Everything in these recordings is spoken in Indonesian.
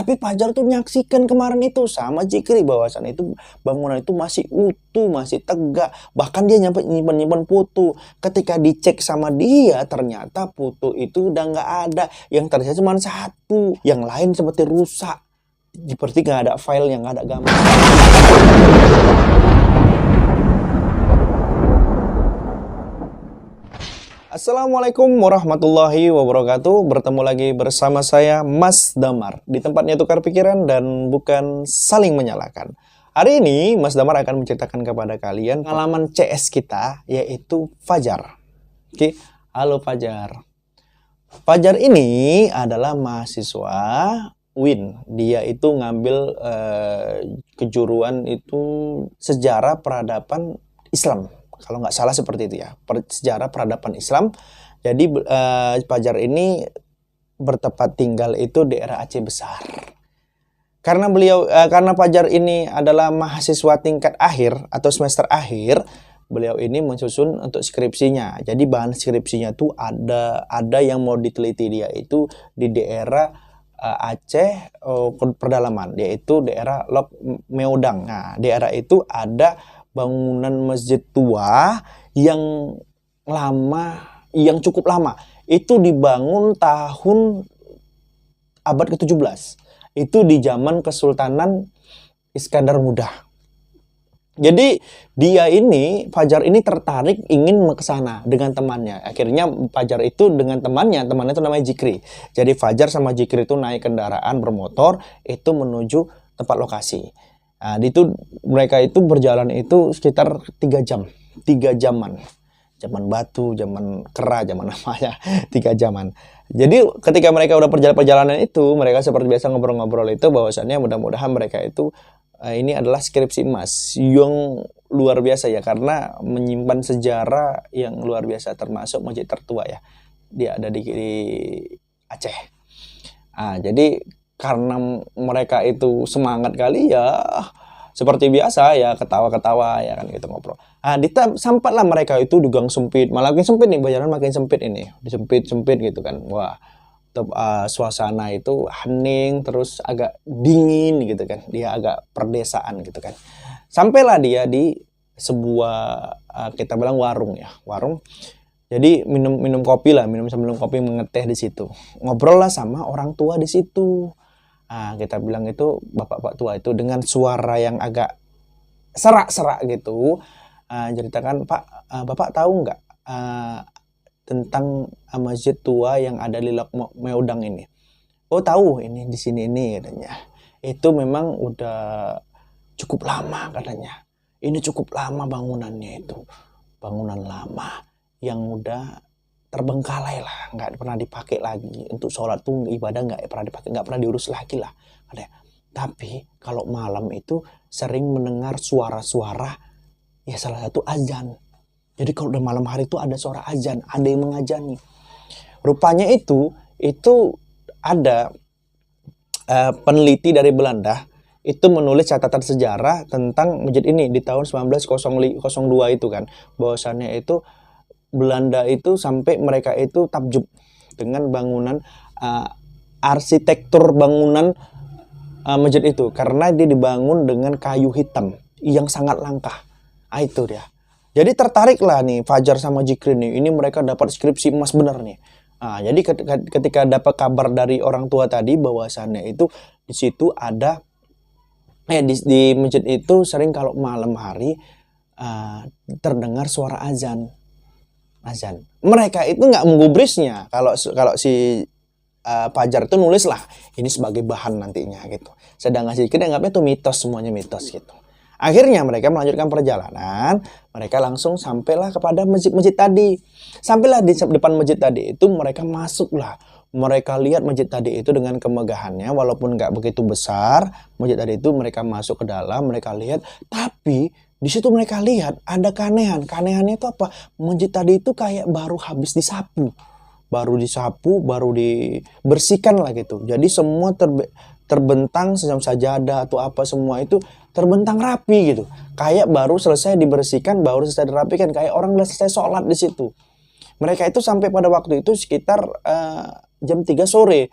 Tapi Fajar tuh nyaksikan kemarin itu sama Jikri bahwasan itu bangunan itu masih utuh, masih tegak. Bahkan dia nyimpen foto. Ketika dicek sama dia, ternyata foto itu udah nggak ada. Yang tersisa cuma satu, yang lain seperti rusak. Seperti nggak ada file, yang nggak ada gambar. Assalamualaikum warahmatullahi wabarakatuh. Bertemu lagi bersama saya Mas Damar di tempatnya tukar pikiran dan bukan saling menyalahkan. Hari ini Mas Damar akan menceritakan kepada kalian pengalaman CS kita, yaitu Fajar. Oke, halo Fajar. Fajar ini adalah mahasiswa UIN. Dia itu ngambil kejuruan itu sejarah peradaban Islam. Kalau nggak salah seperti itu ya, sejarah peradaban Islam. Jadi Fajar ini bertempat tinggal itu di daerah Aceh Besar. Karena Fajar ini adalah mahasiswa tingkat akhir atau semester akhir, beliau ini mensusun untuk skripsinya. Jadi bahan skripsinya tuh ada yang mau diteliti dia itu di daerah Aceh pedalaman, yaitu daerah Lok Meudang. Nah, daerah itu ada bangunan masjid tua yang lama, yang cukup lama. Itu dibangun tahun abad ke-17. Itu di zaman Kesultanan Iskandar Muda. Jadi dia ini, Fajar ini tertarik ingin ke sana dengan temannya. Akhirnya Fajar itu dengan temannya itu namanya Jikri. Jadi Fajar sama Jikri itu naik kendaraan bermotor itu menuju tempat lokasi. Nah, mereka itu berjalan itu sekitar 3 jam. 3 jaman. Zaman batu, zaman kera, zaman apa ya. 3 jaman. Jadi ketika mereka udah perjalanan itu, mereka seperti biasa ngobrol-ngobrol itu bahwasannya mudah-mudahan mereka itu ini adalah skripsi emas yang luar biasa ya, karena menyimpan sejarah yang luar biasa, termasuk masjid tertua ya. Dia ada di Aceh. Nah, jadi karena mereka itu semangat kali ya, seperti biasa ya, ketawa-ketawa ya kan gitu, ngobrol. Nah, sampailah mereka itu di gang sempit, malah makin sempit nih, jalan makin sempit ini, disempit-sempit gitu kan. Wah, suasana itu hening, terus agak dingin gitu kan, dia agak perdesaan gitu kan. Sampailah dia di sebuah kita bilang warung ya, warung. Jadi minum kopi lah, sambil kopi, mengeteh di situ. Ngobrol lah sama orang tua di situ. Nah, kita bilang itu bapak-bapak tua itu dengan suara yang agak serak-serak gitu, ceritakan, Pak, Bapak tahu nggak tentang masjid tua yang ada di Lok Meudang ini? Oh tahu, ini di sini ini katanya. Itu memang udah cukup lama katanya. Ini cukup lama bangunannya itu, bangunan lama yang udah terbengkalai lah, nggak pernah dipakai lagi untuk sholat tuh, ibadah nggak pernah dipakai, nggak pernah diurus lagi lah. Tapi kalau malam itu sering mendengar suara-suara, ya salah satu azan. Jadi kalau udah malam hari itu ada suara azan, ada yang mengajani. Rupanya itu ada peneliti dari Belanda itu menulis catatan sejarah tentang masjid ini di tahun 1902 itu kan, bahwasannya itu Belanda itu sampai mereka itu takjub dengan bangunan arsitektur bangunan masjid itu, karena dia dibangun dengan kayu hitam yang sangat langka. Itu dia. Jadi tertariklah nih Fajar sama Jikri nih. Ini mereka dapat skripsi emas bener nih. Jadi ketika dapat kabar dari orang tua tadi bahwasannya itu di situ ada di masjid itu sering kalau malam hari terdengar suara azan. Mereka itu nggak menggubrisnya. Kalau si Fajar itu nulis lah ini sebagai bahan nantinya gitu. Sedangkan si Jikri anggapnya itu mitos, semuanya mitos gitu. Akhirnya mereka melanjutkan perjalanan. Mereka langsung sampailah kepada masjid-masjid tadi. Sampailah di depan masjid tadi itu, mereka masuklah. Mereka lihat masjid tadi itu dengan kemegahannya, walaupun nggak begitu besar. Masjid tadi itu mereka masuk ke dalam, mereka lihat. Tapi di situ mereka lihat ada keanehan. Keanehannya itu apa? Masjid tadi itu kayak baru habis disapu. Baru dibersihkan lah gitu. Jadi semua terbentang sajadah atau apa, semua itu terbentang rapi gitu. Kayak baru selesai dibersihkan, baru selesai dirapikan, kayak orang udah selesai sholat di situ. Mereka itu sampai pada waktu itu sekitar jam 3 sore.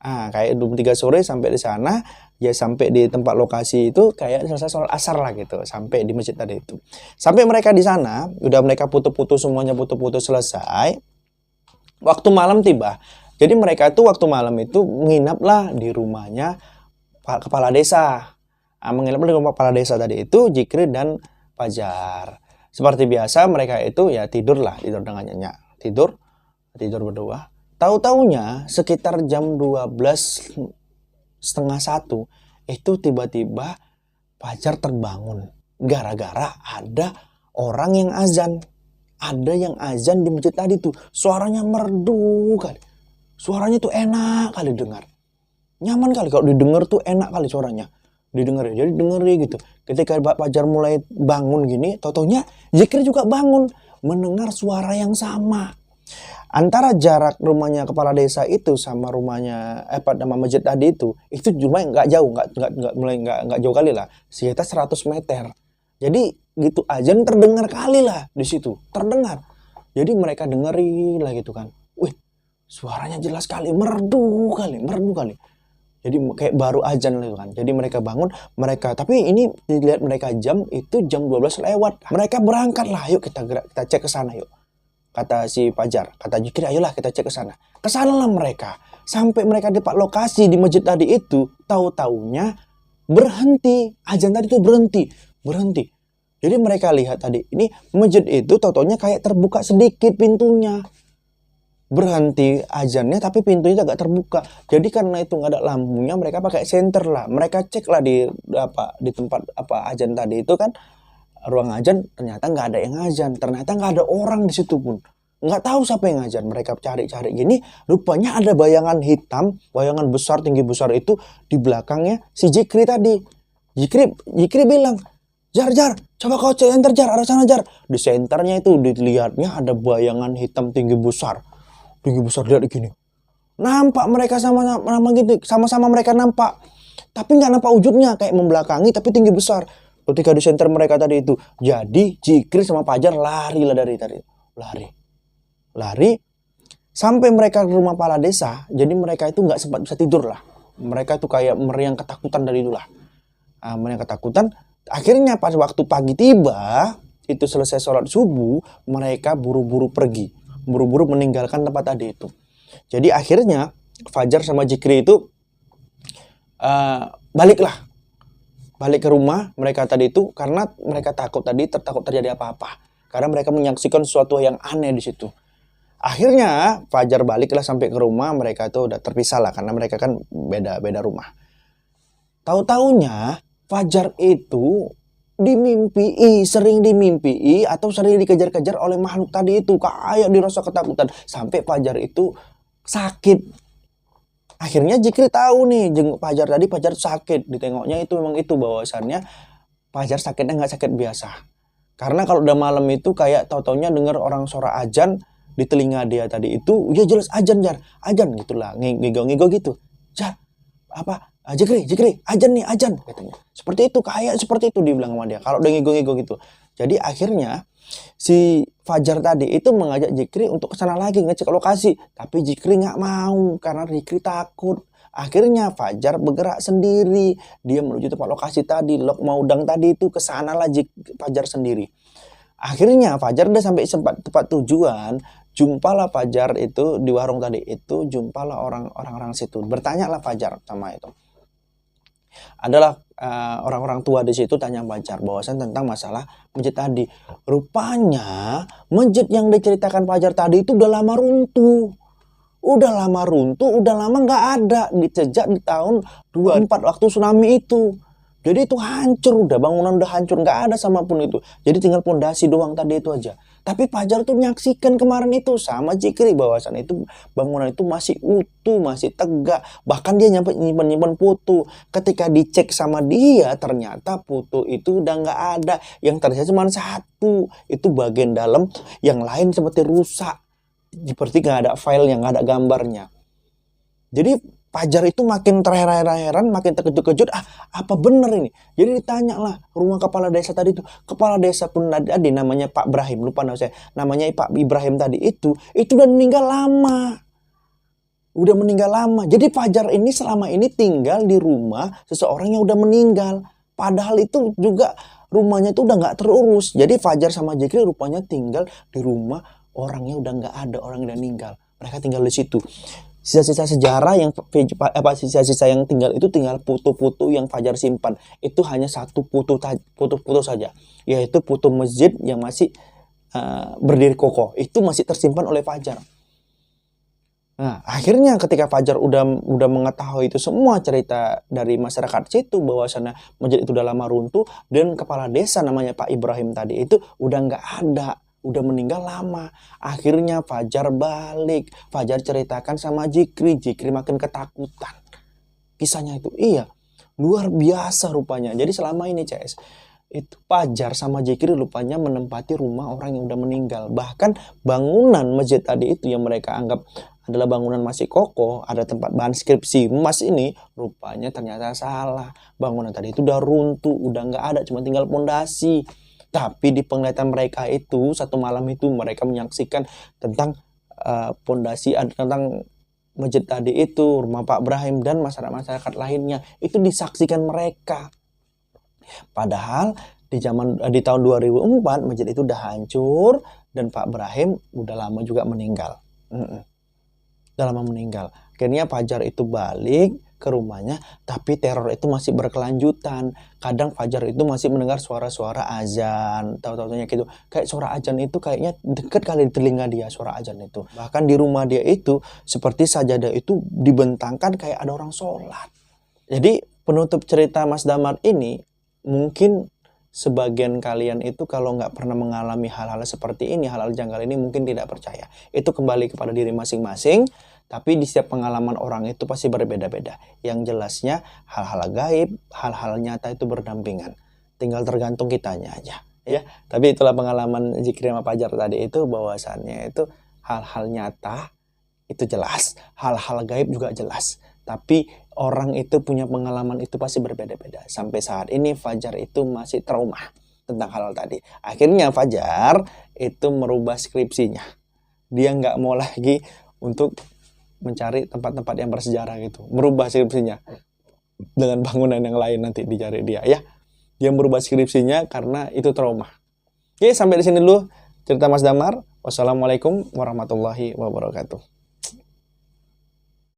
Kayak jam 3 sore sampai di sana, ya sampai di tempat lokasi itu kayak selesai sholat asar lah gitu, sampai di masjid tadi itu. Sampai mereka di sana, udah mereka putu-putu semuanya, putu-putu selesai, waktu malam tiba. Jadi mereka itu waktu malam itu menginaplah di rumahnya kepala desa. Menginap di rumah kepala desa tadi itu Jikri dan Fajar. Seperti biasa mereka itu ya tidur dengan nyenyak. Tidur berdua. Tahu-taunya sekitar jam 12:30 itu tiba-tiba Fajar terbangun. Gara-gara ada orang yang azan. Ada yang azan di masjid tadi tuh. Suaranya merdu kali. Suaranya tuh enak kali dengar. Nyaman kali kalau didengar tuh enak kali suaranya. Didengar ya. Jadi dengerin gitu. Ketika Fajar mulai bangun gini, tau-taunya Zikri juga bangun. Mendengar suara yang sama. Antara jarak rumahnya kepala desa itu sama rumahnya nama masjid tadi itu cuma nggak jauh, nggak jauh kali lah, sekitar 100 meter. Jadi gitu azan terdengar kali lah di situ, terdengar. Jadi mereka dengerin lah gitu kan. Wih, suaranya jelas kali, merdu kali. Jadi kayak baru azan gitu kan. Jadi mereka bangun, tapi ini dilihat mereka jam 12 lewat. Mereka berangkat lah, yuk kita cek ke sana yuk. Kata si Fajar, kata Jikri, ayolah kita cek ke sana. Kesanalah mereka. Sampai mereka di tempat lokasi di masjid tadi itu, tahu-taunya berhenti. Azan tadi itu berhenti. Jadi mereka lihat tadi, ini masjid itu tahu-taunya kayak terbuka sedikit pintunya. Berhenti azannya tapi pintunya agak terbuka. Jadi karena itu nggak ada lampunya, mereka pakai senter lah. Mereka cek lah di tempat azan tadi itu kan. Ruang azan ternyata nggak ada yang azan, ternyata nggak ada orang di situ pun, nggak tahu siapa yang azan. Mereka cari gini, rupanya ada bayangan hitam, bayangan besar, tinggi besar itu di belakangnya si Jikri tadi. Jikri bilang, Jar, coba kau cek Jar, arah sana Jar. Di senternya itu dilihatnya ada bayangan hitam tinggi besar lihat gini. Nampak mereka sama-sama mereka nampak, tapi nggak nampak wujudnya, kayak membelakangi tapi tinggi besar. Ketika di center mereka tadi itu, jadi Jikri sama Fajar lari lah dari tadi. Lari sampai mereka ke rumah kepala desa. Jadi mereka itu nggak sempat bisa tidur lah. Mereka itu kayak meriang ketakutan dari itulah. Meriang ketakutan. Akhirnya pas waktu pagi tiba, itu selesai sholat subuh, mereka buru-buru pergi, buru-buru meninggalkan tempat tadi itu. Jadi akhirnya Fajar sama Jikri itu balik ke rumah mereka tadi itu karena mereka takut terjadi apa-apa. Karena mereka menyaksikan sesuatu yang aneh di situ. Akhirnya Fajar baliklah sampai ke rumah, mereka itu udah terpisah lah karena mereka kan beda rumah. Tahu-taunya Fajar itu sering dimimpi atau sering dikejar-kejar oleh makhluk tadi itu, kayak dirasa ketakutan sampai Fajar itu sakit. Akhirnya Jikri tahu nih, jenguk Fajar tadi, Fajar sakit. Ditengoknya itu memang itu bahwasannya Fajar sakitnya nggak sakit biasa. Karena kalau udah malam itu kayak tahu-taunya dengar orang suara azan di telinga dia tadi itu, ya jelas azan Jar, azan gitulah, ngigo gitu. Jar, Jikri, azan nih, azan katanya. Seperti itu dibilang sama dia. Kalau udah ngigo gitu. Jadi akhirnya si Fajar tadi itu mengajak Jikri untuk kesana lagi ngecek lokasi, tapi Jikri nggak mau karena Jikri takut. Akhirnya Fajar bergerak sendiri, dia menuju tempat lokasi tadi, Lok Maudang tadi itu, kesana lah Fajar sendiri. Akhirnya Fajar udah sampai tempat tujuan, jumpalah Fajar itu di warung tadi itu, jumpalah orang-orang situ. Bertanyalah Fajar sama itu. Adalah orang-orang tua di situ tanya Fajar bahwasan tentang masalah masjid tadi. Rupanya masjid yang diceritakan Fajar tadi itu udah lama runtuh, udah lama nggak ada, sejak di tahun 24 waktu tsunami itu. Jadi itu hancur, bangunan udah hancur, nggak ada sama pun itu. Jadi tinggal pondasi doang tadi itu aja. Tapi Fajar tuh menyaksikan kemarin itu sama Jikri bahwasan itu bangunan itu masih utuh, masih tegak. Bahkan dia nyimpen foto. Ketika dicek sama dia, ternyata foto itu udah nggak ada. Yang tersisa cuma satu. Itu bagian dalam, yang lain seperti rusak. Seperti nggak ada file, yang nggak ada gambarnya. Jadi Fajar itu makin terheran-heran, makin terkejut-kejut, apa bener ini? Jadi ditanya lah rumah kepala desa tadi itu. Kepala desa pun ada namanya Pak Ibrahim, lupa nama saya. Namanya Pak Ibrahim tadi itu udah meninggal lama. udah meninggal lama. Jadi Fajar ini selama ini tinggal di rumah seseorang yang udah meninggal. Padahal itu juga rumahnya itu udah nggak terurus. Jadi Fajar sama Jikri rupanya tinggal di rumah orangnya udah nggak ada, orang udah meninggal. Mereka tinggal di situ. Sisa-sisa sejarah yang sisa-sisa yang tinggal itu tinggal foto-foto yang Fajar simpan. Itu hanya satu foto saja, yaitu foto masjid yang masih berdiri kokoh. Itu masih tersimpan oleh Fajar. Nah, akhirnya ketika Fajar udah mengetahui itu semua cerita dari masyarakat situ bahwasanya masjid itu udah lama runtuh dan kepala desa namanya Pak Ibrahim tadi itu udah nggak ada, udah meninggal lama. Akhirnya Fajar balik, Fajar ceritakan sama Jikri, Jikri makin ketakutan. Kisahnya itu, iya, luar biasa rupanya. Jadi selama ini CS itu Fajar sama Jikri rupanya menempati rumah orang yang udah meninggal. Bahkan bangunan masjid tadi itu yang mereka anggap adalah bangunan masih kokoh, ada tempat bahan skripsi Mas ini, rupanya ternyata salah. Bangunan tadi itu udah runtuh, udah nggak ada, cuma tinggal pondasi. Tapi di penglihatan mereka itu, satu malam itu mereka menyaksikan tentang pondasi, tentang masjid tadi itu, rumah Pak Ibrahim dan masyarakat lainnya. Itu disaksikan mereka. Padahal di tahun 2004 masjid itu udah hancur dan Pak Ibrahim udah lama juga meninggal. Udah lama meninggal. Akhirnya Fajar itu balik ke rumahnya, tapi teror itu masih berkelanjutan. Kadang Fajar itu masih mendengar suara-suara azan, tahu-tahunya gitu. Kayak suara azan itu kayaknya deket kali di telinga dia, suara azan itu. Bahkan di rumah dia itu seperti sajadah itu dibentangkan kayak ada orang sholat. Jadi penutup cerita Mas Damar ini, mungkin sebagian kalian itu kalau nggak pernah mengalami hal-hal seperti ini, hal-hal janggal ini mungkin tidak percaya. Itu kembali kepada diri masing-masing, tapi di setiap pengalaman orang itu pasti berbeda-beda. Yang jelasnya hal-hal gaib, hal-hal nyata itu berdampingan. Tinggal tergantung kitanya aja. Ya, tapi itulah pengalaman Jikri sama Fajar tadi itu, bahwasannya itu hal-hal nyata itu jelas, hal-hal gaib juga jelas. Tapi orang itu punya pengalaman itu pasti berbeda-beda. Sampai saat ini Fajar itu masih trauma tentang hal tadi. Akhirnya Fajar itu merubah skripsinya. Dia nggak mau lagi untuk mencari tempat-tempat yang bersejarah gitu. Merubah skripsinya dengan bangunan yang lain nanti dicari dia ya. Dia merubah skripsinya karena itu trauma. Oke, sampai di sini dulu cerita Mas Damar. Wassalamualaikum warahmatullahi wabarakatuh.